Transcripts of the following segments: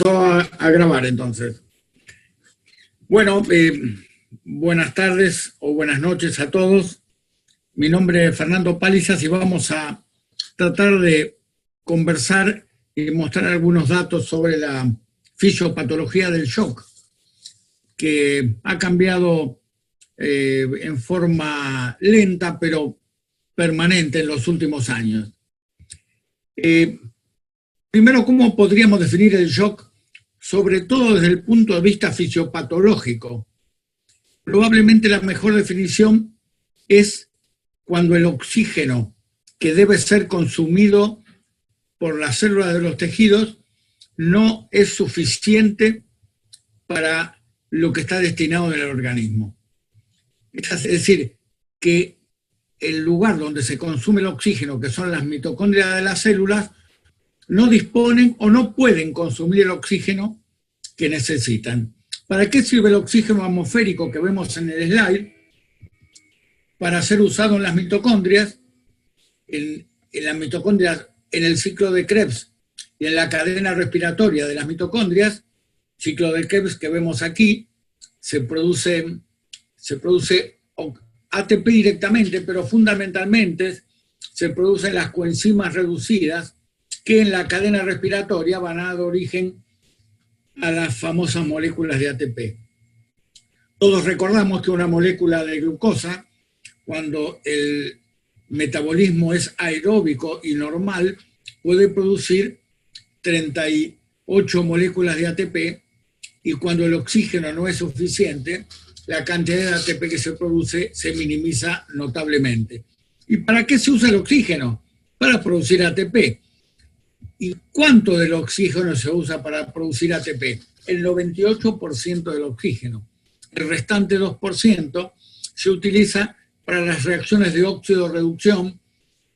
A grabar entonces. Bueno, buenas tardes o buenas noches a todos. Mi nombre es Fernando Palizas y vamos a tratar de conversar y mostrar algunos datos sobre la fisiopatología del shock, que ha cambiado en forma lenta pero permanente en los últimos años. Primero, ¿cómo podríamos definir el shock? Sobre todo desde el punto de vista fisiopatológico. Probablemente la mejor definición es cuando el oxígeno que debe ser consumido por las células de los tejidos no es suficiente para lo que está destinado en el organismo. Es decir, que el lugar donde se consume el oxígeno, que son las mitocondrias de las células, no disponen o no pueden consumir el oxígeno que necesitan. ¿Para qué sirve el oxígeno atmosférico que vemos en el slide? Para ser usado en las mitocondrias, en las mitocondrias, en el ciclo de Krebs y en la cadena respiratoria de las mitocondrias, ciclo de Krebs que vemos aquí, se produce ATP directamente, pero fundamentalmente se producen las coenzimas reducidas que en la cadena respiratoria van a dar origen a las famosas moléculas de ATP. Todos recordamos que una molécula de glucosa, cuando el metabolismo es aeróbico y normal, puede producir 38 moléculas de ATP, y cuando el oxígeno no es suficiente, la cantidad de ATP que se produce se minimiza notablemente. ¿Y para qué se usa el oxígeno? Para producir ATP. ¿Y cuánto del oxígeno se usa para producir ATP? El 98% del oxígeno. El restante 2% se utiliza para las reacciones de óxido-reducción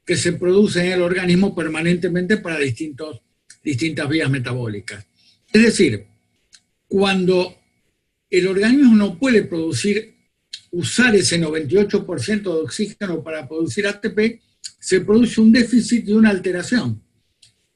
que se producen en el organismo permanentemente para distintas vías metabólicas. Es decir, cuando el organismo no puede usar ese 98% de oxígeno para producir ATP, se produce un déficit y una alteración.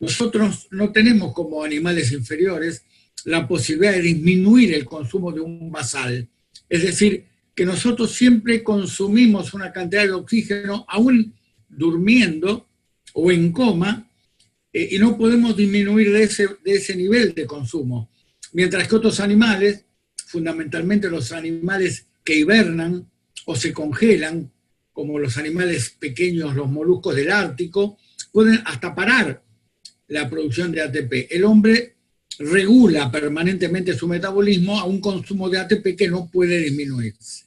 Nosotros no tenemos como animales inferiores la posibilidad de disminuir el consumo de un basal. Es decir, que nosotros siempre consumimos una cantidad de oxígeno, aún durmiendo o en coma, y no podemos disminuir de ese nivel de consumo. Mientras que otros animales, fundamentalmente los animales que hibernan o se congelan, como los animales pequeños, los moluscos del Ártico, pueden hasta parar la producción de ATP. El hombre regula permanentemente su metabolismo a un consumo de ATP que no puede disminuirse.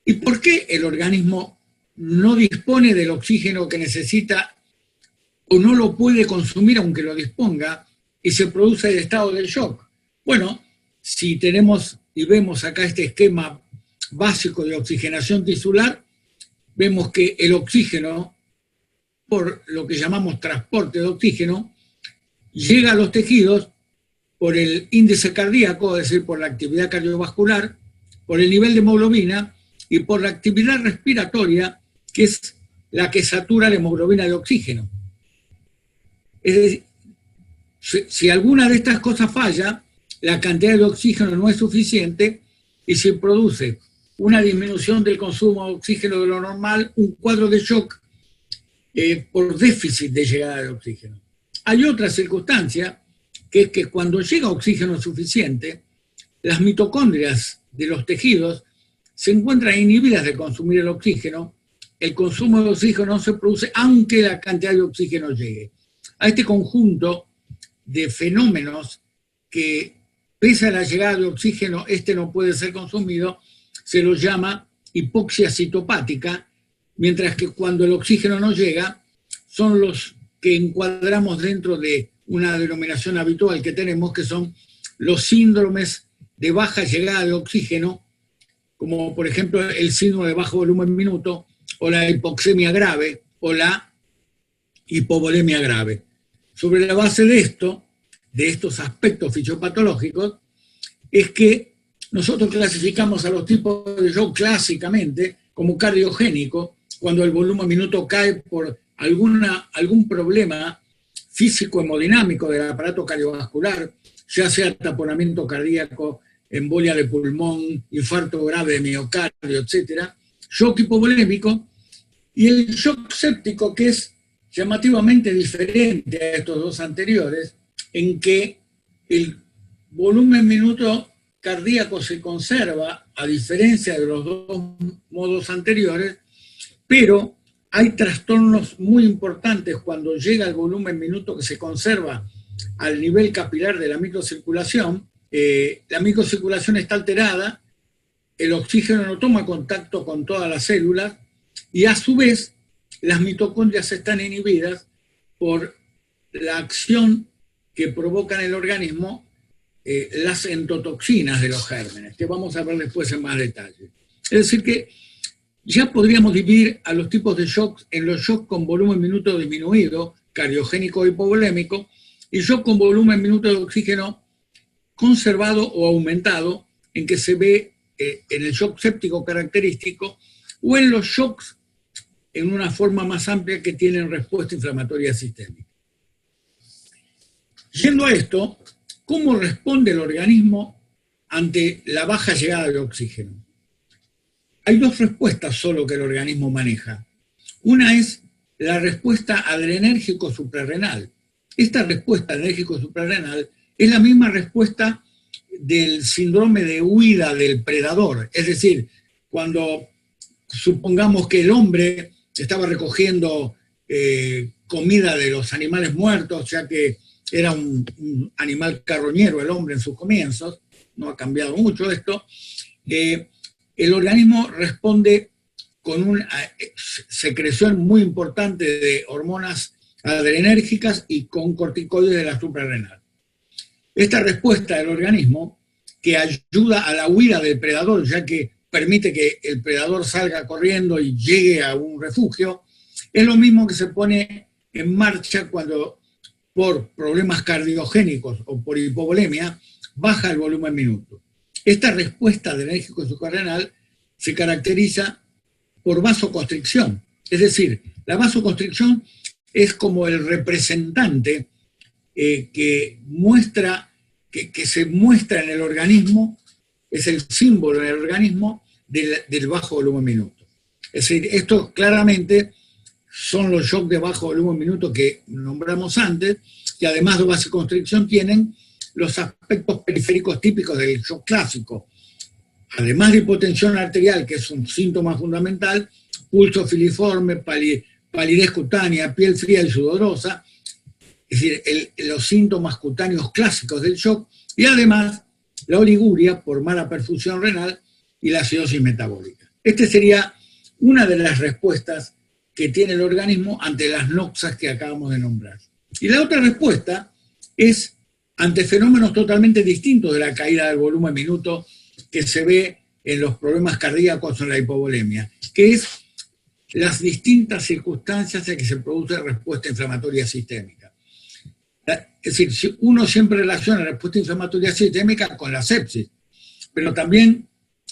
¿Y por qué el organismo no dispone del oxígeno que necesita o no lo puede consumir aunque lo disponga y se produce el estado del shock? Bueno, si tenemos y vemos acá este esquema básico de oxigenación tisular, vemos que el oxígeno, por lo que llamamos transporte de oxígeno, llega a los tejidos por el índice cardíaco, es decir, por la actividad cardiovascular, por el nivel de hemoglobina y por la actividad respiratoria, que es la que satura la hemoglobina de oxígeno. Es decir, si alguna de estas cosas falla, la cantidad de oxígeno no es suficiente y se produce una disminución del consumo de oxígeno de lo normal, un cuadro de shock por déficit de llegada de oxígeno. Hay otra circunstancia, que es que cuando llega oxígeno suficiente, las mitocondrias de los tejidos se encuentran inhibidas de consumir el oxígeno. El consumo de oxígeno no se produce aunque la cantidad de oxígeno llegue. A este conjunto de fenómenos que, pese a la llegada de oxígeno, este no puede ser consumido, se los llama hipoxia citopática, mientras que cuando el oxígeno no llega, son los que encuadramos dentro de una denominación habitual que tenemos, que son los síndromes de baja llegada de oxígeno, como por ejemplo el síndrome de bajo volumen minuto, o la hipoxemia grave, o la hipovolemia grave. Sobre la base de estos aspectos fisiopatológicos, es que nosotros clasificamos a los tipos de shock clásicamente como cardiogénico, cuando el volumen minuto cae por algún problema físico-hemodinámico del aparato cardiovascular, ya sea taponamiento cardíaco, embolia de pulmón, infarto grave de miocardio, etc. Shock hipovolémico, y el shock séptico, que es llamativamente diferente a estos dos anteriores, en que el volumen minuto cardíaco se conserva, a diferencia de los dos modos anteriores, pero hay trastornos muy importantes cuando llega el volumen minuto que se conserva al nivel capilar de la microcirculación. La microcirculación está alterada, el oxígeno no toma contacto con todas las células y a su vez las mitocondrias están inhibidas por la acción que provocan en el organismo las endotoxinas de los gérmenes, que vamos a ver después en más detalle. Es decir que ya podríamos dividir a los tipos de shocks en los shocks con volumen minuto disminuido, cardiogénico o hipovolémico, y shock con volumen minuto de oxígeno conservado o aumentado, en que se ve en el shock séptico característico, o en los shocks en una forma más amplia que tienen respuesta inflamatoria sistémica. Yendo a esto, ¿cómo responde el organismo ante la baja llegada de oxígeno? Hay dos respuestas solo que el organismo maneja. Una es la respuesta adrenérgico suprarrenal. Esta respuesta adrenérgico suprarrenal es la misma respuesta del síndrome de huida del predador. Es decir, cuando supongamos que el hombre estaba recogiendo comida de los animales muertos, ya que era un animal carroñero el hombre en sus comienzos, no ha cambiado mucho esto, el organismo responde con una secreción muy importante de hormonas adrenérgicas y con corticoides de la suprarrenal. Esta respuesta del organismo, que ayuda a la huida del predador, ya que permite que el predador salga corriendo y llegue a un refugio, es lo mismo que se pone en marcha cuando por problemas cardiogénicos o por hipovolemia baja el volumen minuto. Esta respuesta adrenérgico suprarrenal se caracteriza por vasoconstricción, es decir, la vasoconstricción es como el representante que se muestra en el organismo, es el símbolo en el organismo del bajo volumen minuto. Es decir, estos claramente son los shocks de bajo volumen minuto que nombramos antes, que además de vasoconstricción tienen los aspectos periféricos típicos del shock clásico. Además de hipotensión arterial, que es un síntoma fundamental, pulso filiforme, palidez cutánea, piel fría y sudorosa, es decir, los síntomas cutáneos clásicos del shock, y además la oliguria por mala perfusión renal y la acidosis metabólica. Esta sería una de las respuestas que tiene el organismo ante las noxas que acabamos de nombrar. Y la otra respuesta es ante fenómenos totalmente distintos de la caída del volumen minuto que se ve en los problemas cardíacos o en la hipovolemia, que es las distintas circunstancias en que se produce respuesta inflamatoria sistémica. Es decir, uno siempre relaciona la respuesta inflamatoria sistémica con la sepsis, pero también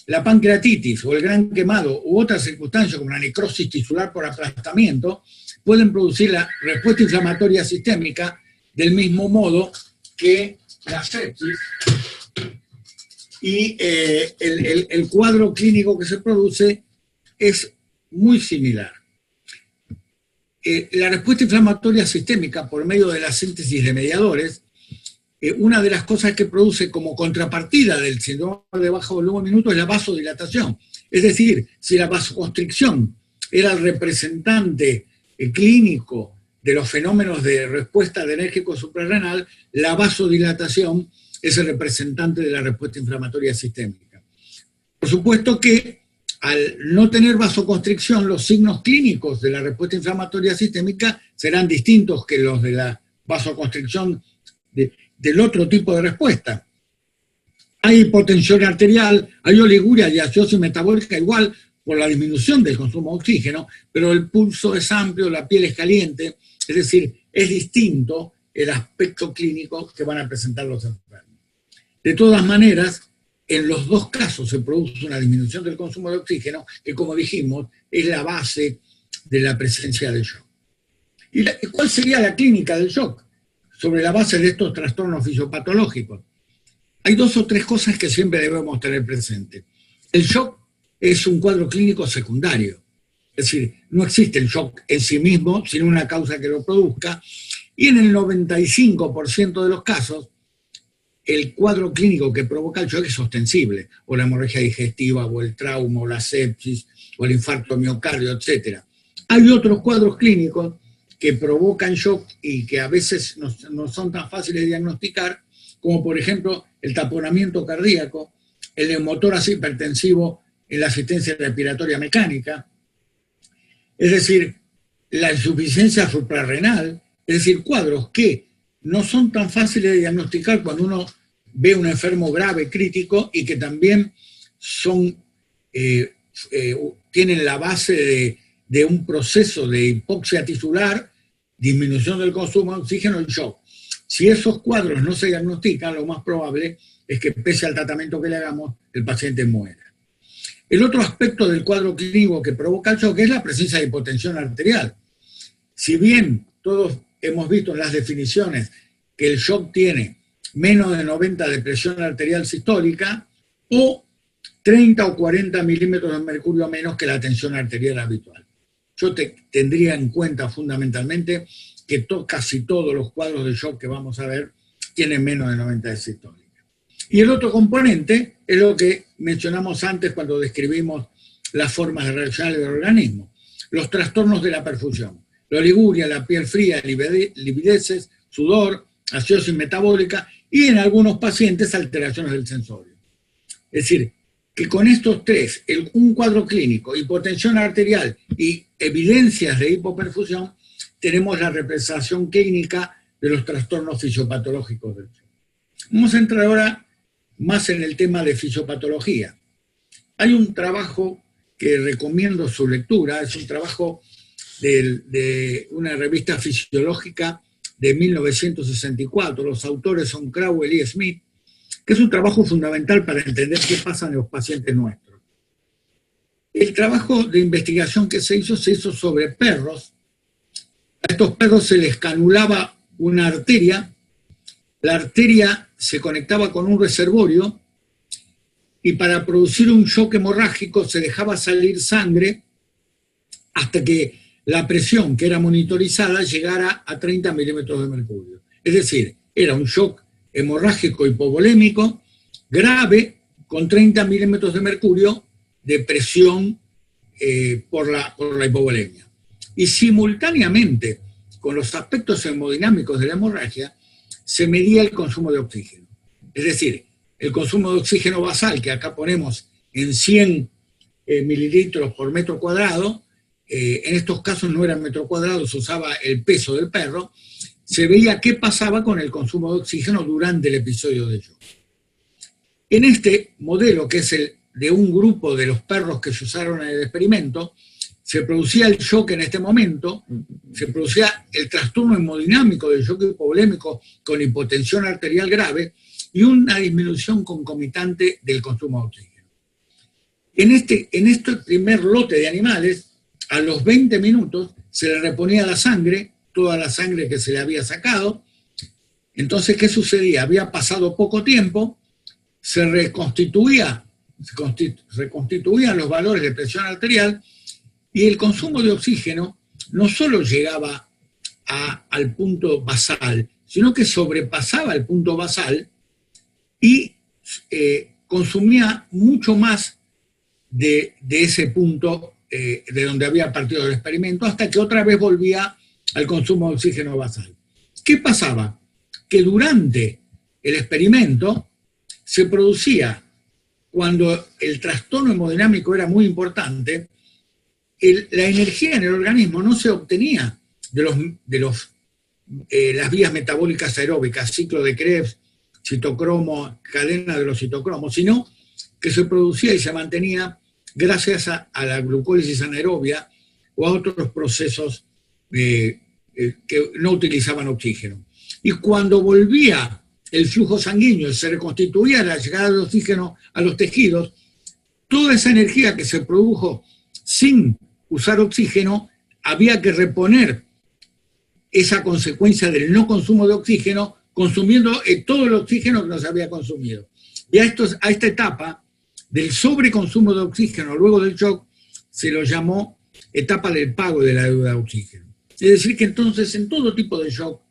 la pancreatitis o el gran quemado u otras circunstancias como la necrosis tisular por aplastamiento pueden producir la respuesta inflamatoria sistémica del mismo modo que la sepsis, y el cuadro clínico que se produce es muy similar. La respuesta inflamatoria sistémica por medio de la síntesis de mediadores, una de las cosas que produce como contrapartida del síndrome de bajo volumen minuto es la vasodilatación. Es decir, si la vasoconstricción era el representante clínico de los fenómenos de respuesta adrenérgico suprarrenal, la vasodilatación es el representante de la respuesta inflamatoria sistémica. Por supuesto que al no tener vasoconstricción, los signos clínicos de la respuesta inflamatoria sistémica serán distintos que los de la vasoconstricción del otro tipo de respuesta. Hay hipotensión arterial, hay oliguria y acidosis metabólica igual por la disminución del consumo de oxígeno, pero el pulso es amplio, la piel es caliente, es decir, es distinto el aspecto clínico que van a presentar los enfermos. De todas maneras, en los dos casos se produce una disminución del consumo de oxígeno, que como dijimos, es la base de la presencia del shock. ¿Y cuál sería la clínica del shock? sobre la base de estos trastornos fisiopatológicos. Hay 2 o 3 cosas que siempre debemos tener presente. El shock es un cuadro clínico secundario, es decir, no existe el shock en sí mismo, sino una causa que lo produzca, y en el 95% de los casos, el cuadro clínico que provoca el shock es ostensible, o la hemorragia digestiva, o el trauma, o la sepsis, o el infarto miocardio, etc. Hay otros cuadros clínicos que provocan shock y que a veces no son tan fáciles de diagnosticar, como por ejemplo el taponamiento cardíaco, el neumotórax hipertensivo en la asistencia respiratoria mecánica, es decir, la insuficiencia suprarrenal, es decir, cuadros que no son tan fáciles de diagnosticar cuando uno ve un enfermo grave, crítico, y que también son, tienen la base de un proceso de hipoxia tisular, disminución del consumo de oxígeno y shock. Si esos cuadros no se diagnostican, lo más probable es que pese al tratamiento que le hagamos, el paciente muera. El otro aspecto del cuadro clínico que provoca el shock es la presencia de hipotensión arterial. Si bien todos hemos visto en las definiciones que el shock tiene menos de 90 de presión arterial sistólica o 30 o 40 milímetros de mercurio menos que la tensión arterial habitual. Yo tendría en cuenta fundamentalmente que casi todos los cuadros de shock que vamos a ver tienen menos de 90 de sistólica. Y el otro componente es lo que mencionamos antes cuando describimos las formas de reaccionar del organismo, los trastornos de la perfusión, la oliguria, la piel fría, livideces, sudor, acidosis metabólica y en algunos pacientes alteraciones del sensorio. Es decir, que con estos 3, un cuadro clínico, hipotensión arterial y evidencias de hipoperfusión, tenemos la representación clínica de los trastornos fisiopatológicos del shock. Vamos a entrar ahora más en el tema de fisiopatología. Hay un trabajo que recomiendo su lectura, es un trabajo de una revista fisiológica de 1964, los autores son Crowell y Smith, que es un trabajo fundamental para entender qué pasa en los pacientes nuestros. El trabajo de investigación que se hizo sobre perros. A estos perros se les canulaba una arteria, la arteria se conectaba con un reservorio y para producir un shock hemorrágico se dejaba salir sangre hasta que la presión que era monitorizada llegara a 30 milímetros de mercurio. Es decir, era un shock hemorrágico hipovolémico grave con 30 milímetros de mercurio de presión por la hipovolemia. Y simultáneamente, con los aspectos hemodinámicos de la hemorragia, se medía el consumo de oxígeno. Es decir, el consumo de oxígeno basal, que acá ponemos en 100 mililitros por metro cuadrado, en estos casos no era metro cuadrado, se usaba el peso del perro, se veía qué pasaba con el consumo de oxígeno durante el episodio de shock. En este modelo, que es el de un grupo de los perros que se usaron en el experimento, se producía el shock en este momento, se producía el trastorno hemodinámico del shock hipovolémico con hipotensión arterial grave y una disminución concomitante del consumo de oxígeno. En este primer lote de animales, a los 20 minutos se le reponía la sangre, toda la sangre que se le había sacado. Entonces, ¿qué sucedía? Había pasado poco tiempo, se reconstituían los valores de presión arterial y el consumo de oxígeno no solo llegaba al punto basal, sino que sobrepasaba el punto basal y consumía mucho más de ese punto de donde había partido el experimento, hasta que otra vez volvía al consumo de oxígeno basal. ¿Qué pasaba? Que durante el experimento se producía, cuando el trastorno hemodinámico era muy importante, la energía en el organismo no se obtenía de las vías metabólicas aeróbicas, ciclo de Krebs, citocromo, cadena de los citocromos, sino que se producía y se mantenía gracias a la glucólisis anaerobia o a otros procesos que no utilizaban oxígeno. Y cuando volvía el flujo sanguíneo y se reconstituía la llegada de oxígeno a los tejidos, toda esa energía que se produjo sin usar oxígeno había que reponer esa consecuencia del no consumo de oxígeno, consumiendo todo el oxígeno que nos había consumido. Y a esta etapa del sobreconsumo de oxígeno luego del shock se lo llamó etapa del pago de la deuda de oxígeno. Es decir, que entonces en todo tipo de shock,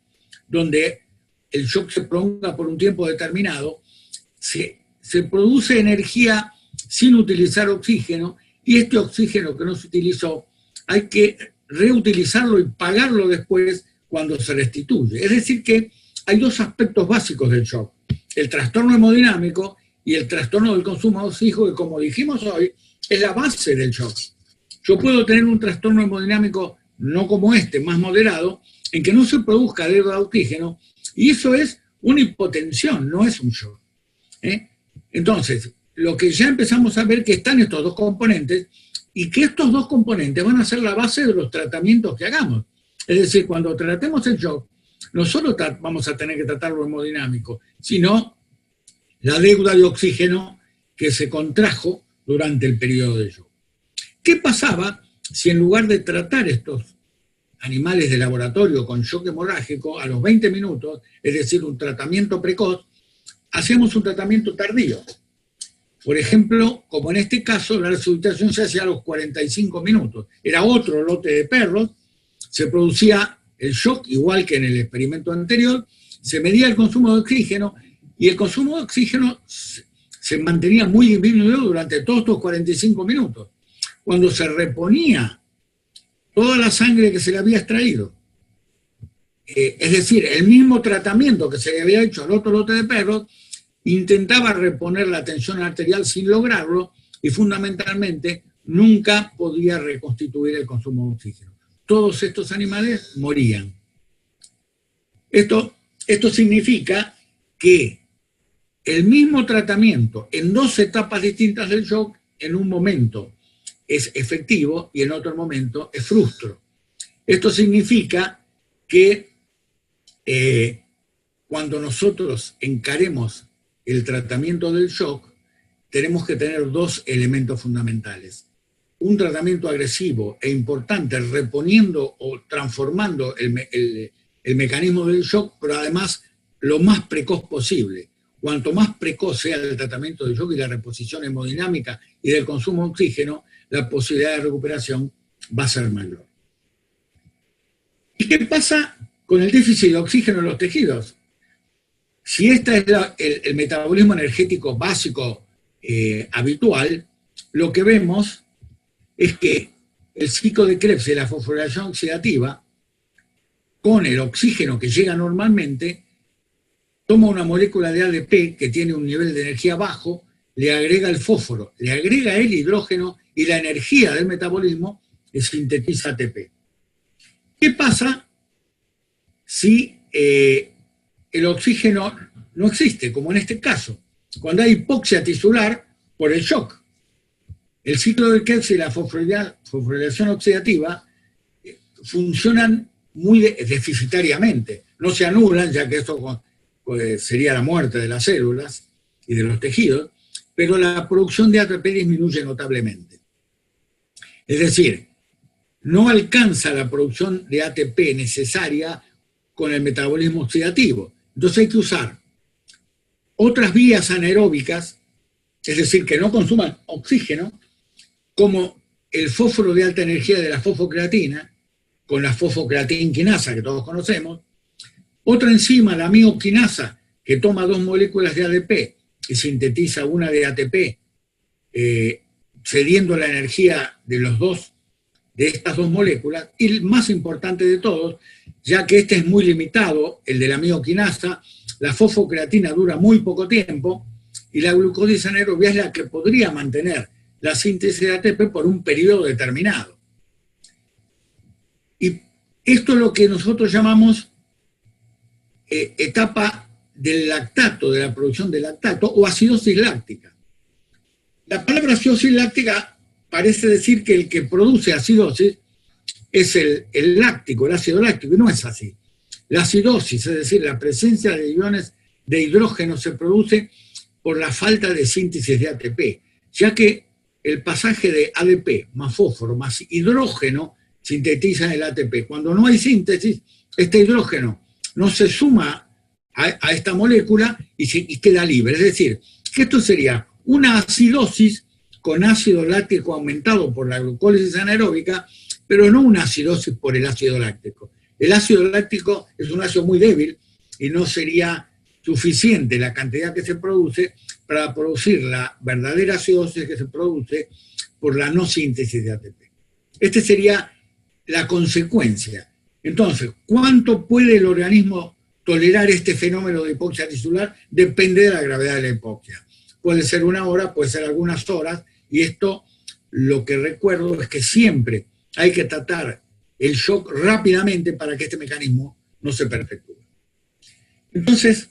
donde el shock se prolonga por un tiempo determinado, se produce energía sin utilizar oxígeno, y este oxígeno que no se utilizó hay que reutilizarlo y pagarlo después cuando se restituye. Es decir que hay dos aspectos básicos del shock: el trastorno hemodinámico y el trastorno del consumo de oxígeno, que como dijimos hoy, es la base del shock. Yo puedo tener un trastorno hemodinámico no como este, más moderado, en que no se produzca deuda de oxígeno, y eso es una hipotensión, no es un shock. Entonces, lo que ya empezamos a ver que están estos dos componentes, y que estos dos componentes van a ser la base de los tratamientos que hagamos. Es decir, cuando tratemos el shock, no solo vamos a tener que tratar lo hemodinámico, sino la deuda de oxígeno que se contrajo durante el periodo de shock. ¿Qué pasaba si en lugar de tratar estos animales de laboratorio con shock hemorrágico a los 20 minutos, es decir, un tratamiento precoz, hacemos un tratamiento tardío? Por ejemplo, como en este caso, la resucitación se hacía a los 45 minutos. Era otro lote de perros, se producía el shock igual que en el experimento anterior, se medía el consumo de oxígeno, y el consumo de oxígeno se mantenía muy disminuido durante todos estos 45 minutos. Cuando se reponía toda la sangre que se le había extraído, es decir, el mismo tratamiento que se le había hecho al otro lote de perros, intentaba reponer la tensión arterial sin lograrlo, y fundamentalmente nunca podía reconstituir el consumo de oxígeno. Todos estos animales morían. Esto significa que el mismo tratamiento en dos etapas distintas del shock, en un momento es efectivo y en otro momento es frustro. Esto significa que cuando nosotros encaremos el tratamiento del shock, tenemos que tener dos elementos fundamentales: un tratamiento agresivo e importante, reponiendo o transformando el mecanismo del shock, pero además lo más precoz posible. Cuanto más precoz sea el tratamiento del shock y la reposición hemodinámica y del consumo de oxígeno, la posibilidad de recuperación va a ser mayor. ¿Y qué pasa con el déficit de oxígeno en los tejidos? Si este es el metabolismo energético básico habitual, lo que vemos es que el ciclo de Krebs y la fosforilación oxidativa, con el oxígeno que llega normalmente, toma una molécula de ADP que tiene un nivel de energía bajo, le agrega el fósforo, le agrega el hidrógeno y la energía del metabolismo que sintetiza ATP. ¿Qué pasa si el oxígeno no existe, como en este caso? Cuando hay hipoxia tisular por el shock. El ciclo de Krebs y la fosforilación oxidativa funcionan muy deficitariamente. No se anulan, ya que esto sería la muerte de las células y de los tejidos, pero la producción de ATP disminuye notablemente. Es decir, no alcanza la producción de ATP necesaria con el metabolismo oxidativo. Entonces hay que usar otras vías anaeróbicas, es decir, que no consuman oxígeno, como el fósforo de alta energía de la fosfocreatina, con la fosfocreatinquinasa que todos conocemos, otra enzima, la mioquinasa, que toma dos moléculas de ADP y sintetiza una de ATP, cediendo la energía de estas dos moléculas, y el más importante de todos, ya que este es muy limitado, el de la mioquinasa, la fosfocreatina dura muy poco tiempo, y la glucólisis anaerobia es la que podría mantener la síntesis de ATP por un periodo determinado. Y esto es lo que nosotros llamamos etapa del lactato, de la producción del lactato, o acidosis láctica. La palabra acidosis láctica parece decir que el que produce acidosis es el láctico, el ácido láctico, y no es así. La acidosis, es decir, la presencia de iones de hidrógeno, se produce por la falta de síntesis de ATP, ya que el pasaje de ADP más fósforo más hidrógeno sintetizan el ATP. Cuando no hay síntesis, este hidrógeno no se suma a esta molécula y queda libre. Es decir, que esto sería una acidosis con ácido láctico aumentado por la glucólisis anaeróbica, pero no una acidosis por el ácido láctico. El ácido láctico es un ácido muy débil y no sería suficiente la cantidad que se produce para producir la verdadera acidosis que se produce por la no síntesis de ATP. Esta sería la consecuencia. Entonces, ¿cuánto puede el organismo tolerar este fenómeno de hipoxia tisular? Depende de la gravedad de la hipoxia. Puede ser 1 hora, puede ser algunas horas, y esto lo que recuerdo es que siempre hay que tratar el shock rápidamente para que este mecanismo no se perpetúe. Entonces,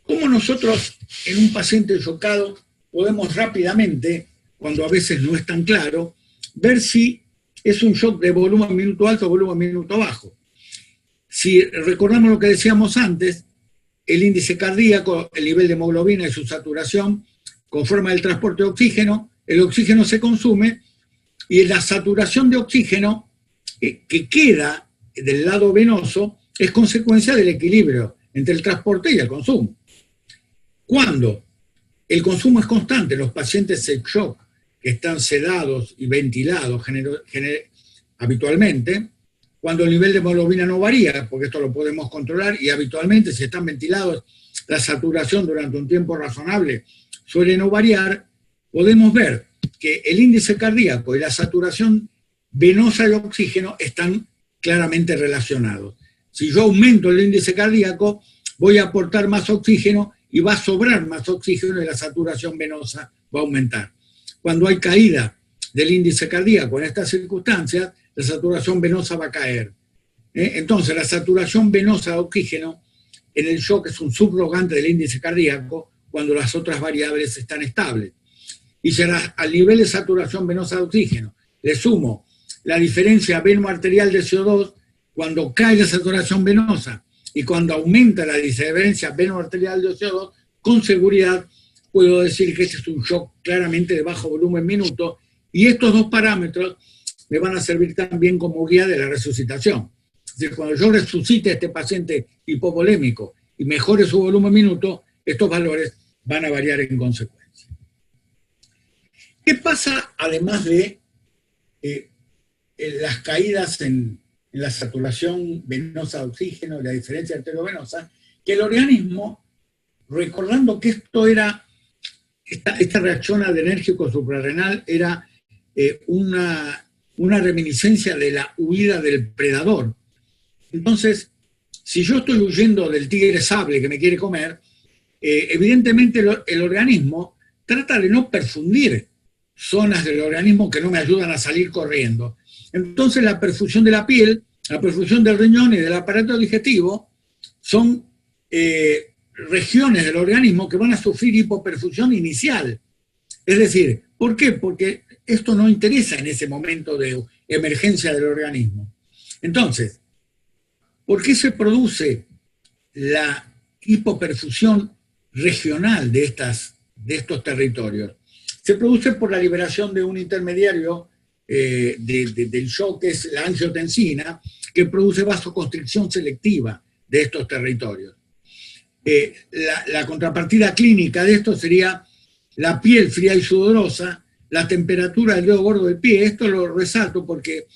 ¿cómo nosotros en un paciente chocado podemos rápidamente, cuando a veces no es tan claro, ver si es un shock de volumen minuto alto o volumen minuto bajo? Si recordamos lo que decíamos antes, el índice cardíaco, el nivel de hemoglobina y su saturación conforman el transporte de oxígeno, el oxígeno se consume y la saturación de oxígeno que queda del lado venoso es consecuencia del equilibrio entre el transporte y el consumo. Cuando el consumo es constante, los pacientes en shock que están sedados y ventilados habitualmente, cuando el nivel de hemoglobina no varía, porque esto lo podemos controlar, y habitualmente si están ventilados, la saturación durante un tiempo razonable suele no variar, podemos ver que el índice cardíaco y la saturación venosa de oxígeno están claramente relacionados. Si yo aumento el índice cardíaco, voy a aportar más oxígeno y va a sobrar más oxígeno y la saturación venosa va a aumentar. Cuando hay caída del índice cardíaco en estas circunstancias, la saturación venosa va a caer. Entonces, la saturación venosa de oxígeno en el shock es un subrogante del índice cardíaco cuando las otras variables están estables. Y si al nivel de saturación venosa de oxígeno le sumo la diferencia veno-arterial de CO2, cuando cae la saturación venosa y cuando aumenta la diferencia veno-arterial de CO2, con seguridad puedo decir que este es un shock claramente de bajo volumen minuto, y estos dos parámetros me van a servir también como guía de la resucitación. Es decir, cuando yo resucite a este paciente hipovolémico y mejore su volumen minuto, estos valores van a variar en consecuencia. ¿Qué pasa además de las caídas en la saturación venosa de oxígeno y la diferencia arteriovenosa? Que el organismo, recordando que esto era, esta reacción adrenérgico suprarrenal era una reminiscencia de la huida del predador. Entonces, si yo estoy huyendo del tigre sable que me quiere comer, evidentemente el organismo trata de no perfundir zonas del organismo que no me ayudan a salir corriendo. Entonces la perfusión de la piel, la perfusión del riñón y del aparato digestivo son regiones del organismo que van a sufrir hipoperfusión inicial. Es decir, ¿por qué? Porque esto no interesa en ese momento de emergencia del organismo. Entonces, ¿por qué se produce la hipoperfusión regional de estos territorios? Se produce por la liberación de un intermediario del shock, que es la angiotensina, que produce vasoconstricción selectiva de estos territorios. La contrapartida clínica de esto sería la piel fría y sudorosa, la temperatura del dedo gordo del pie. Esto lo resalto porque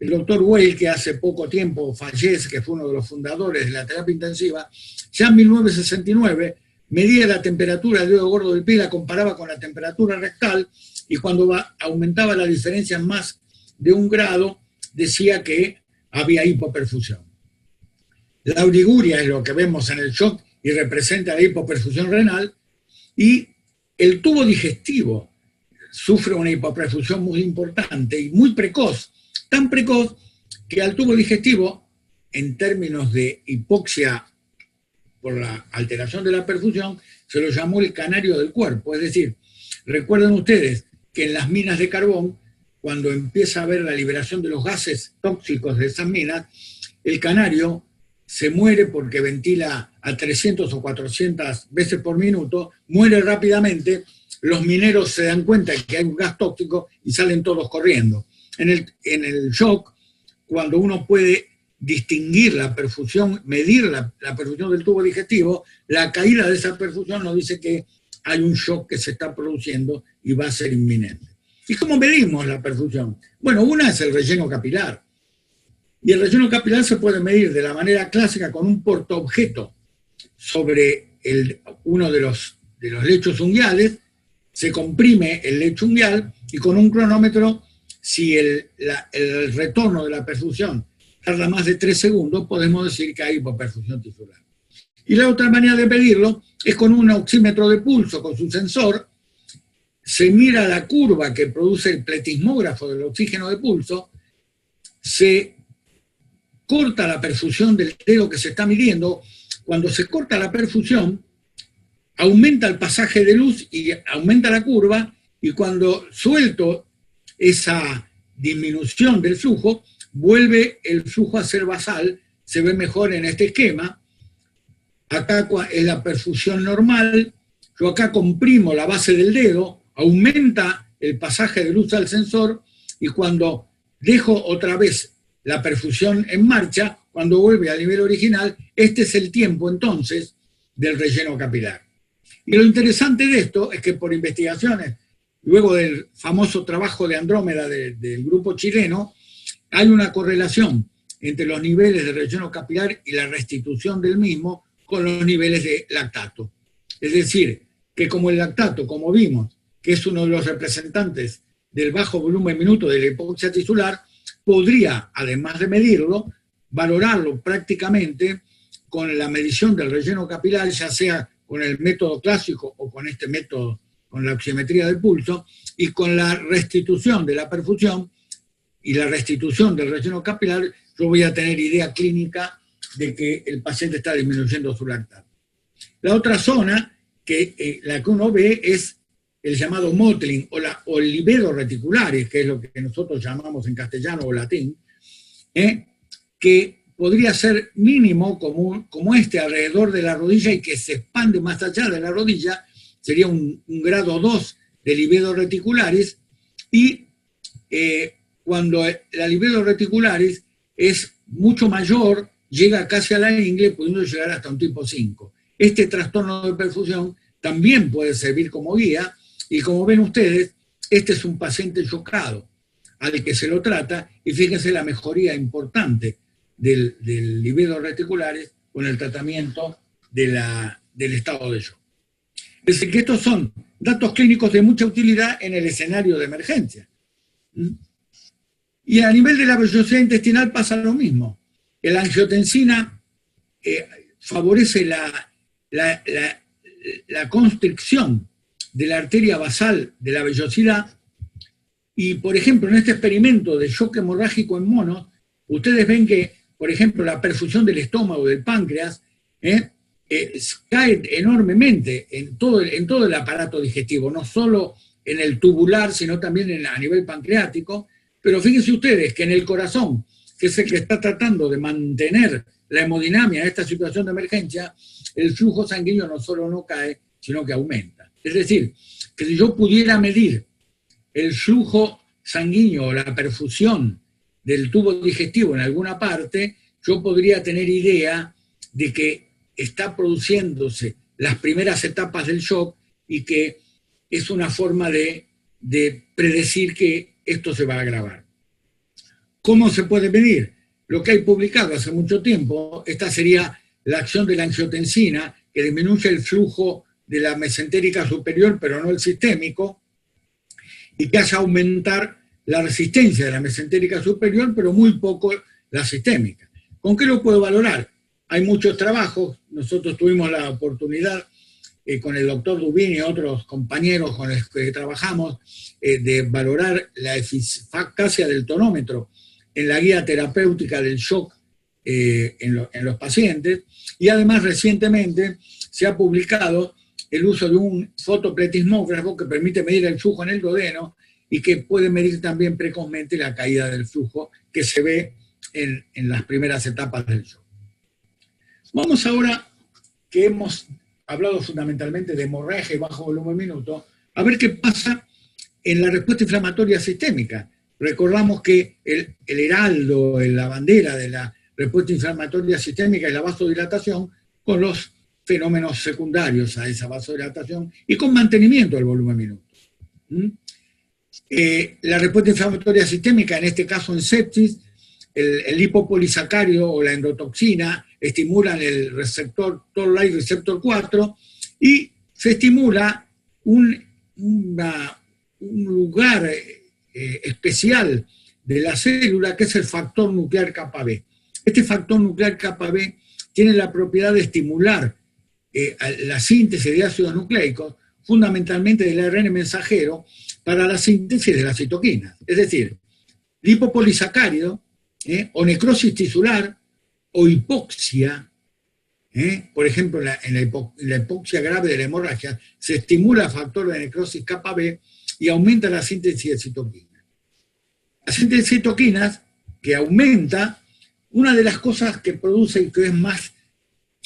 el doctor Weil, que hace poco tiempo fallece, que fue uno de los fundadores de la terapia intensiva, ya en 1969 medía la temperatura del dedo gordo del pie, la comparaba con la temperatura rectal, y cuando aumentaba la diferencia en más de 1 grado, decía que había hipoperfusión. La uriguria es lo que vemos en el shock y representa la hipoperfusión renal, y el tubo digestivo sufre una hipoperfusión muy importante y muy precoz, tan precoz que al tubo digestivo, en términos de hipoxia por la alteración de la perfusión, se lo llamó el canario del cuerpo. Es decir, recuerden ustedes que en las minas de carbón, cuando empieza a haber la liberación de los gases tóxicos de esas minas, el canario se muere porque ventila a 300 o 400 veces por minuto, muere rápidamente, los mineros se dan cuenta que hay un gas tóxico y salen todos corriendo. En el shock, cuando uno puede distinguir la perfusión, medir la perfusión del tubo digestivo, la caída de esa perfusión nos dice que hay un shock que se está produciendo y va a ser inminente. ¿Y cómo medimos la perfusión? Bueno, una es el relleno capilar. Y el relleno capilar se puede medir de la manera clásica con un portaobjeto sobre uno de los lechos unguiales, se comprime el lecho unguial y con un cronómetro, si el retorno de la perfusión tarda más de 3 segundos, podemos decir que hay hipoperfusión tisular. Y la otra manera de medirlo es con un oxímetro de pulso, con su sensor, se mira la curva que produce el pletismógrafo del oxígeno de pulso, se corta la perfusión del dedo que se está midiendo. Cuando se corta la perfusión, aumenta el pasaje de luz y aumenta la curva, y cuando suelto esa disminución del flujo, vuelve el flujo a ser basal, se ve mejor en este esquema. Acá es la perfusión normal, yo acá comprimo la base del dedo, aumenta el pasaje de luz al sensor, y cuando dejo otra vez la perfusión en marcha, cuando vuelve al nivel original, este es el tiempo entonces del relleno capilar. Y lo interesante de esto es que por investigaciones, luego del famoso trabajo de Andrómeda del grupo chileno, hay una correlación entre los niveles de relleno capilar y la restitución del mismo con los niveles de lactato. Es decir, que como el lactato, como vimos, que es uno de los representantes del bajo volumen minuto de la hipoxia tisular, podría, además de medirlo, valorarlo prácticamente con la medición del relleno capilar, ya sea con el método clásico o con este método, con la oximetría del pulso, y con la restitución de la perfusión y la restitución del relleno capilar, yo voy a tener idea clínica de que el paciente está disminuyendo su lactato. La otra zona, la que uno ve, es el llamado mottling o el libedo reticularis, que es lo que nosotros llamamos en castellano o latín, que podría ser mínimo como este alrededor de la rodilla y que se expande más allá de la rodilla, sería un grado 2 de libedo reticularis, y cuando la libedo reticularis es mucho mayor, llega casi a la ingle, pudiendo llegar hasta un tipo 5. Este trastorno de perfusión también puede servir como guía, y como ven ustedes, este es un paciente chocado al que se lo trata, y fíjense la mejoría importante del libedo reticularis con el tratamiento del estado de shock. Es decir, que estos son datos clínicos de mucha utilidad en el escenario de emergencia. Y a nivel de la vellosidad intestinal pasa lo mismo. La angiotensina favorece la constricción de la arteria basal de la vellosidad, y por ejemplo en este experimento de shock hemorrágico en monos, ustedes ven que, por ejemplo, la perfusión del estómago, del páncreas, cae enormemente en todo el aparato digestivo, no solo en el tubular, sino también a nivel pancreático. Pero fíjense ustedes que en el corazón, que es el que está tratando de mantener la hemodinamia en esta situación de emergencia, el flujo sanguíneo no solo no cae, sino que aumenta. Es decir, que si yo pudiera medir el flujo sanguíneo o la perfusión del tubo digestivo en alguna parte, yo podría tener idea de que está produciéndose las primeras etapas del shock y que es una forma de predecir que esto se va a agravar. ¿Cómo se puede medir? Lo que hay publicado hace mucho tiempo, esta sería la acción de la angiotensina, que disminuye el flujo de la mesentérica superior, pero no el sistémico, y que hace aumentar la resistencia de la mesentérica superior, pero muy poco la sistémica. ¿Con qué lo puedo valorar? Hay muchos trabajos, nosotros tuvimos la oportunidad con el doctor Dubin y otros compañeros con los que trabajamos de valorar la eficacia del tonómetro en la guía terapéutica del shock en los pacientes, y además recientemente se ha publicado el uso de un fotopletismógrafo que permite medir el flujo en el duodeno y que puede medir también precozmente la caída del flujo que se ve en las primeras etapas del shock. Vamos ahora, que hemos hablado fundamentalmente de hemorragia y bajo volumen minuto, a ver qué pasa en la respuesta inflamatoria sistémica. Recordamos que el heraldo, la bandera de la respuesta inflamatoria sistémica y la vasodilatación con los fenómenos secundarios a esa vasodilatación y con mantenimiento del volumen minuto. La respuesta inflamatoria sistémica, en este caso en sepsis, el lipopolisacárido o la endotoxina estimulan el receptor Toll-like receptor 4 y se estimula un lugar especial de la célula que es el factor nuclear kappa B. Este factor nuclear kappa B tiene la propiedad de estimular la síntesis de ácidos nucleicos, fundamentalmente del ARN mensajero, para la síntesis de las citoquinas. Es decir, lipopolisacárido, o necrosis tisular, o hipoxia. Por ejemplo, en la hipoxia grave de la hemorragia, se estimula el factor de necrosis kappa B y aumenta la síntesis de citoquinas. La síntesis de citoquinas, que aumenta, una de las cosas que produce y que es más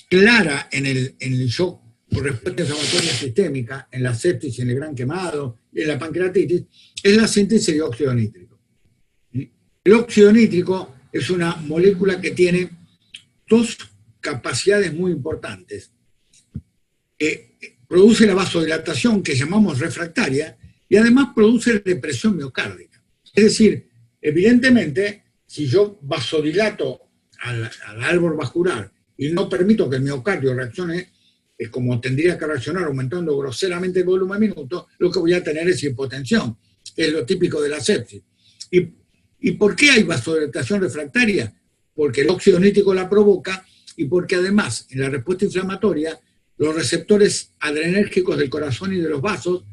clara en el shock por respuesta inflamatoria sistémica, en la sepsis, en el gran quemado, en la pancreatitis, es la síntesis de óxido nítrico. El óxido nítrico es una molécula que tiene dos capacidades muy importantes. Produce la vasodilatación, que llamamos refractaria, y además produce depresión miocárdica. Es decir, evidentemente, si yo vasodilato al árbol vascular y no permito que el miocardio reaccione como tendría que reaccionar, aumentando groseramente el volumen minuto, lo que voy a tener es hipotensión, que es lo típico de la sepsis. ¿Y por qué hay vasodilatación refractaria? Porque el óxido nítrico la provoca y porque además, en la respuesta inflamatoria, los receptores adrenérgicos del corazón y de los vasos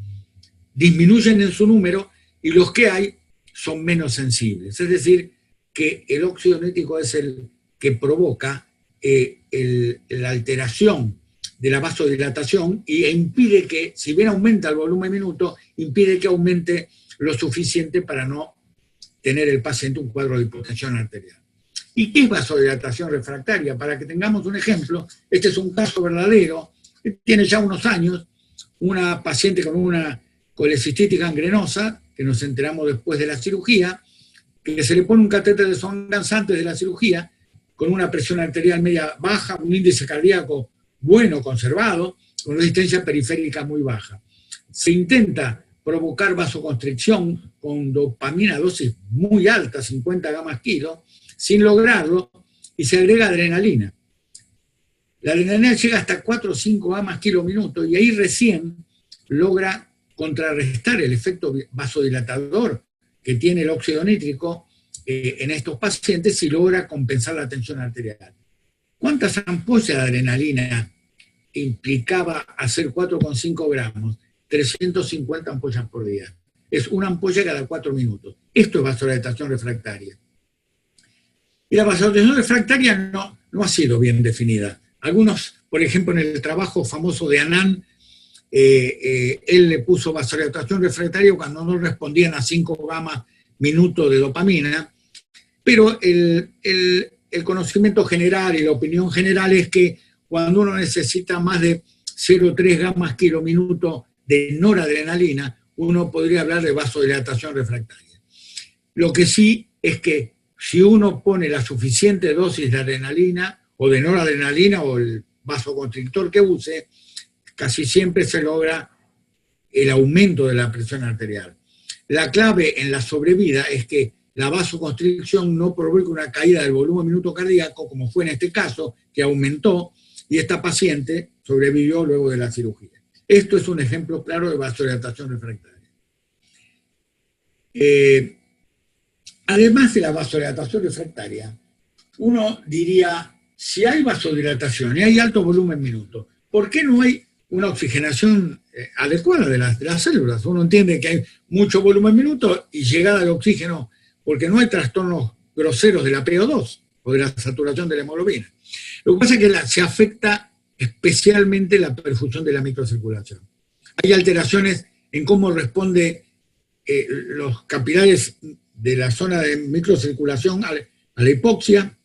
disminuyen en su número y los que hay son menos sensibles. Es decir, que el óxido nítrico es el que provoca la alteración de la vasodilatación e impide que, si bien aumenta el volumen minuto, impide que aumente lo suficiente para no tener el paciente un cuadro de hipotensión arterial. ¿Y qué es vasodilatación refractaria? Para que tengamos un ejemplo, este es un caso verdadero, tiene ya unos años, una paciente con una colecistitis gangrenosa, que nos enteramos después de la cirugía, que se le pone un catéter de Swan-Ganz antes de la cirugía, con una presión arterial media baja, un índice cardíaco bueno, conservado, con resistencia periférica muy baja. Se intenta provocar vasoconstricción con dopamina a dosis muy alta, 50 gamas kilo, sin lograrlo, y se agrega adrenalina. La adrenalina llega hasta 4 o 5 gamas kilo minuto, y ahí recién logra contrarrestar el efecto vasodilatador que tiene el óxido nítrico en estos pacientes y logra compensar la tensión arterial. ¿Cuántas ampollas de adrenalina implicaba hacer 4,5 gramos? 350 ampollas por día. Es una ampolla cada 4 minutos. Esto es vasodilatación refractaria. Y la vasodilatación refractaria no ha sido bien definida. Algunos, por ejemplo, en el trabajo famoso de Anand, él le puso vasodilatación refractaria cuando no respondían a 5 gamas minuto de dopamina, pero el conocimiento general y la opinión general es que cuando uno necesita más de 0,3 gamas kilo minuto de noradrenalina, uno podría hablar de vasodilatación refractaria. Lo que sí es que si uno pone la suficiente dosis de adrenalina o de noradrenalina o el vasoconstrictor que use, casi siempre se logra el aumento de la presión arterial. La clave en la sobrevida es que la vasoconstricción no provoca una caída del volumen minuto cardíaco, como fue en este caso, que aumentó, y esta paciente sobrevivió luego de la cirugía. Esto es un ejemplo claro de vasodilatación refractaria. Además de la vasodilatación refractaria, uno diría, si hay vasodilatación y hay alto volumen minuto, ¿por qué no hay una oxigenación adecuada de las células? Uno entiende que hay mucho volumen minuto y llegada de oxígeno, porque no hay trastornos groseros de la PO2 o de la saturación de la hemoglobina. Lo que pasa es que se afecta especialmente la perfusión de la microcirculación. Hay alteraciones en cómo responde los capilares de la zona de microcirculación a la hipoxia,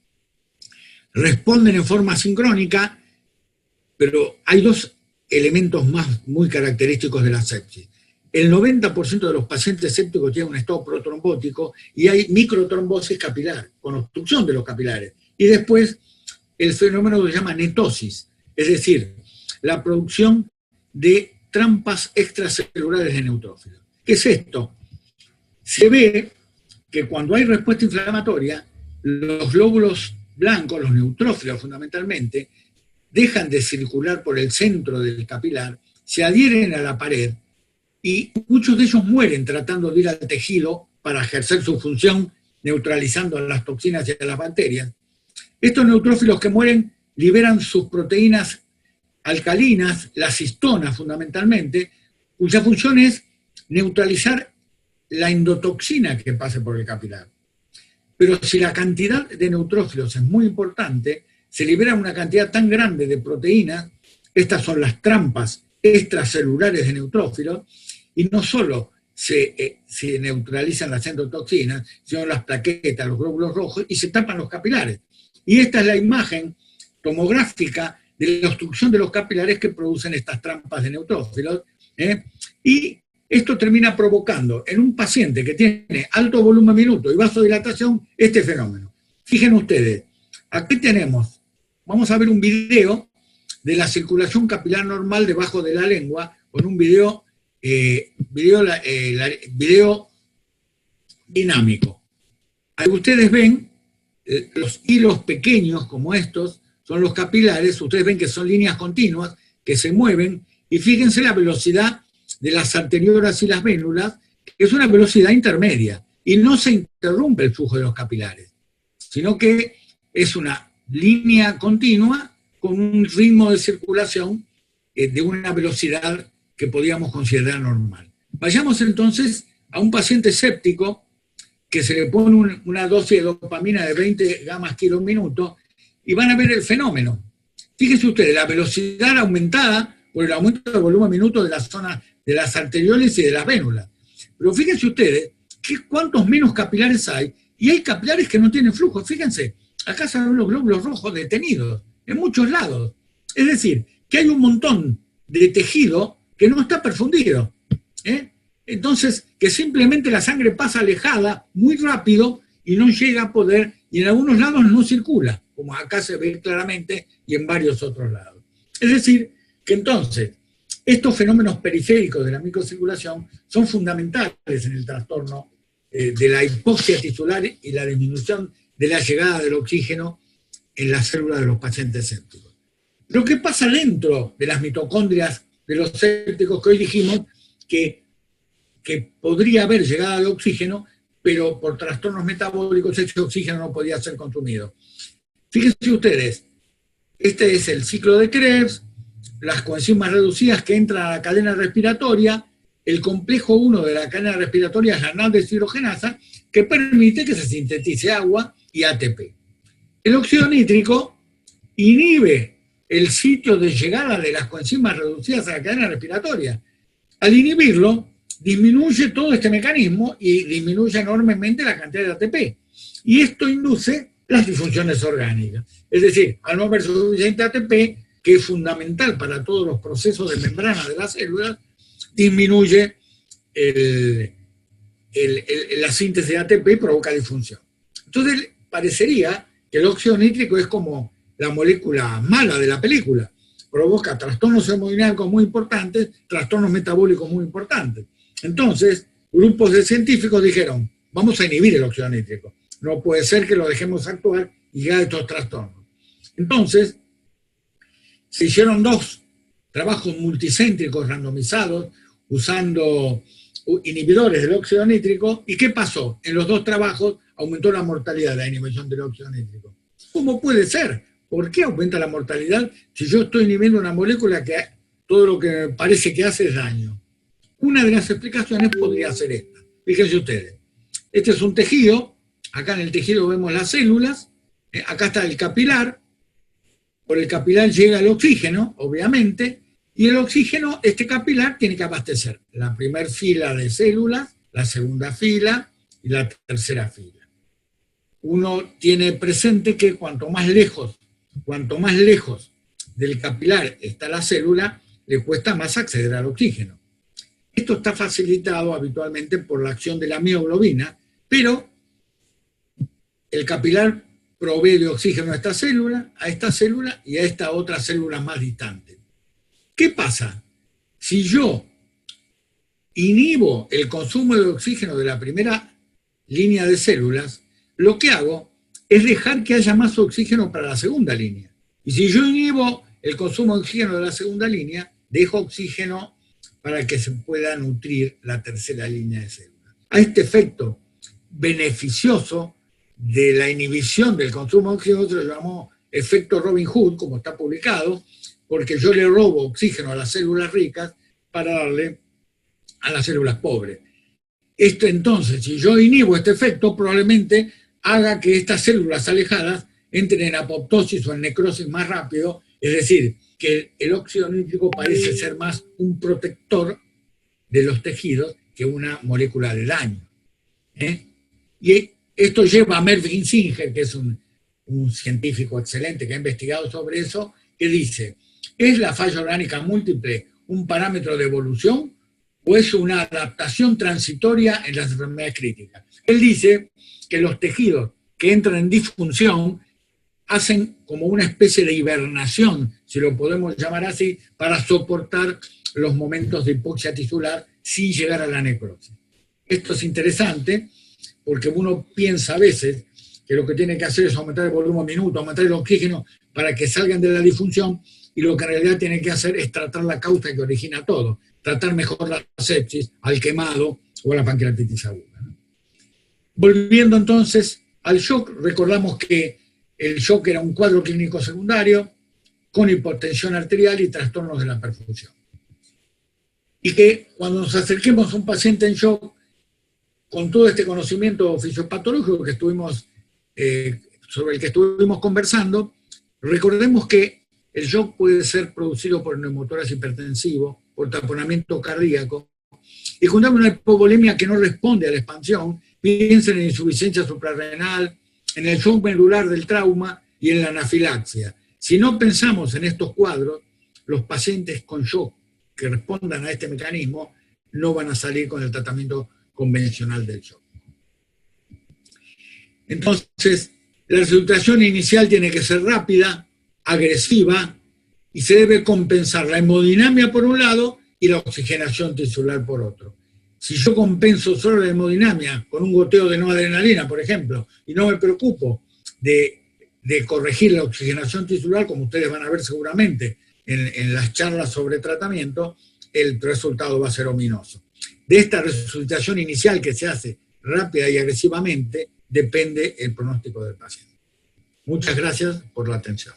responden en forma sincrónica, pero hay dos elementos más muy característicos de la sepsis. El 90% de los pacientes sépticos tienen un estado protrombótico y hay microtrombosis capilar, con obstrucción de los capilares, Y después el fenómeno que se llama netosis, es decir, la producción de trampas extracelulares de neutrófilos. ¿Qué es esto? Se ve que cuando hay respuesta inflamatoria, los glóbulos blancos, los neutrófilos fundamentalmente, dejan de circular por el centro del capilar, se adhieren a la pared y muchos de ellos mueren tratando de ir al tejido para ejercer su función neutralizando las toxinas y a las bacterias. Estos neutrófilos que mueren liberan sus proteínas alcalinas, las histonas fundamentalmente, cuya función es neutralizar la endotoxina que pase por el capilar. Pero si la cantidad de neutrófilos es muy importante, se libera una cantidad tan grande de proteínas, estas son las trampas extracelulares de neutrófilos, y no solo se neutralizan las endotoxinas, sino las plaquetas, los glóbulos rojos, y se tapan los capilares. Y esta es la imagen tomográfica de la obstrucción de los capilares que producen estas trampas de neutrófilos, y esto termina provocando en un paciente que tiene alto volumen minuto y vasodilatación este fenómeno. Fíjense ustedes, aquí tenemos, vamos a ver un video de la circulación capilar normal debajo de la lengua, con un video dinámico. Ahí ustedes ven los hilos pequeños como estos, son los capilares, ustedes ven que son líneas continuas que se mueven, y fíjense la velocidad de las arteriolas y las vénulas, que es una velocidad intermedia, y no se interrumpe el flujo de los capilares, sino que es una línea continua con un ritmo de circulación de una velocidad que podríamos considerar normal. Vayamos entonces a un paciente séptico que se le pone una dosis de dopamina de 20 gamas kilo minuto y van a ver el fenómeno. Fíjense ustedes, la velocidad aumentada por el aumento del volumen minuto de la zona de las arterioles y de las vénulas. Pero fíjense ustedes cuántos menos capilares hay, y hay capilares que no tienen flujo. Fíjense, acá se ven los glóbulos rojos detenidos en muchos lados. Es decir, que hay un montón de tejido que no está perfundido. Entonces, que simplemente la sangre pasa alejada muy rápido y no llega a poder, y en algunos lados no circula, como acá se ve claramente y en varios otros lados. Es decir, que entonces, estos fenómenos periféricos de la microcirculación son fundamentales en el trastorno de la hipoxia tisular y la disminución de la llegada del oxígeno en las células de los pacientes sépticos. Lo que pasa dentro de las mitocondrias de los sépticos, que hoy dijimos que podría haber llegada de oxígeno, pero por trastornos metabólicos ese oxígeno no podía ser consumido. Fíjense ustedes, este es el ciclo de Krebs, las coenzimas reducidas que entran a la cadena respiratoria, el complejo 1 de la cadena respiratoria es la NAD-deshidrogenasa, que permite que se sintetice agua y ATP. El óxido nítrico inhibe el sitio de llegada de las coenzimas reducidas a la cadena respiratoria. Al inhibirlo, disminuye todo este mecanismo y disminuye enormemente la cantidad de ATP. Y esto induce las disfunciones orgánicas. Es decir, al no haber suficiente ATP, que es fundamental para todos los procesos de membrana de las células, disminuye la síntesis de ATP y provoca disfunción. Entonces, parecería que el óxido nítrico es como la molécula mala de la película. Provoca trastornos hemodinámicos muy importantes, trastornos metabólicos muy importantes. Entonces, grupos de científicos dijeron, vamos a inhibir el óxido nítrico. No puede ser que lo dejemos actuar y llegar a estos trastornos. Entonces, se hicieron 2 trabajos multicéntricos randomizados usando inhibidores del óxido nítrico. ¿Y qué pasó? En los 2 trabajos aumentó la mortalidad de la inhibición del óxido nítrico. ¿Cómo puede ser? ¿Por qué aumenta la mortalidad si yo estoy inhibiendo una molécula que todo lo que parece que hace es daño? Una de las explicaciones podría ser esta. Fíjense ustedes. Este es un tejido. Acá en el tejido vemos las células. Acá está el capilar. Por el capilar llega el oxígeno, obviamente. Y el oxígeno, este capilar, tiene que abastecer la primera fila de células, la segunda fila y la tercera fila. Uno tiene presente que cuanto más lejos del capilar está la célula, le cuesta más acceder al oxígeno. Esto está facilitado habitualmente por la acción de la mioglobina, pero el capilar provee de oxígeno a esta célula y a esta otra célula más distante. ¿Qué pasa? Si yo inhibo el consumo de oxígeno de la primera línea de células, lo que hago es dejar que haya más oxígeno para la segunda línea. Y si yo inhibo el consumo de oxígeno de la segunda línea, dejo oxígeno para que se pueda nutrir la tercera línea de células. A este efecto beneficioso de la inhibición del consumo de oxígeno se lo llamó efecto Robin Hood, como está publicado, porque yo le robo oxígeno a las células ricas para darle a las células pobres. Esto entonces, si yo inhibo este efecto, probablemente haga que estas células alejadas entren en apoptosis o en necrosis más rápido, es decir, que el óxido nítrico parece ser más un protector de los tejidos que una molécula de daño. Y esto lleva a Mervyn Singer, que es un científico excelente que ha investigado sobre eso, que dice, ¿es la falla orgánica múltiple un parámetro de evolución o es una adaptación transitoria en las enfermedades críticas? Él dice que los tejidos que entran en disfunción hacen como una especie de hibernación, si lo podemos llamar así, para soportar los momentos de hipoxia tisular sin llegar a la necrosis. Esto es interesante porque uno piensa a veces que lo que tiene que hacer es aumentar el volumen minuto, aumentar el oxígeno para que salgan de la disfunción, y lo que en realidad tiene que hacer es tratar la causa que origina todo, tratar mejor la sepsis, al quemado o a la pancreatitis aguda. Volviendo entonces al shock, recordamos que el shock era un cuadro clínico secundario con hipotensión arterial y trastornos de la perfusión. Y que cuando nos acerquemos a un paciente en shock, con todo este conocimiento fisiopatológico que sobre el que estuvimos conversando, recordemos que el shock puede ser producido por neumotórax hipertensivo, por taponamiento cardíaco, y cuando hay una hipovolemia que no responde a la expansión, piensen en insuficiencia suprarrenal, en el shock medular del trauma y en la anafilaxia. Si no pensamos en estos cuadros, los pacientes con shock que respondan a este mecanismo no van a salir con el tratamiento convencional del shock. Entonces, la resucitación inicial tiene que ser rápida, agresiva, y se debe compensar la hemodinamia por un lado y la oxigenación tisular por otro. Si yo compenso solo la hemodinamia con un goteo de no adrenalina, por ejemplo, y no me preocupo de corregir la oxigenación tisular, como ustedes van a ver seguramente en las charlas sobre tratamiento, el resultado va a ser ominoso. De esta resucitación inicial que se hace rápida y agresivamente, depende el pronóstico del paciente. Muchas gracias por la atención.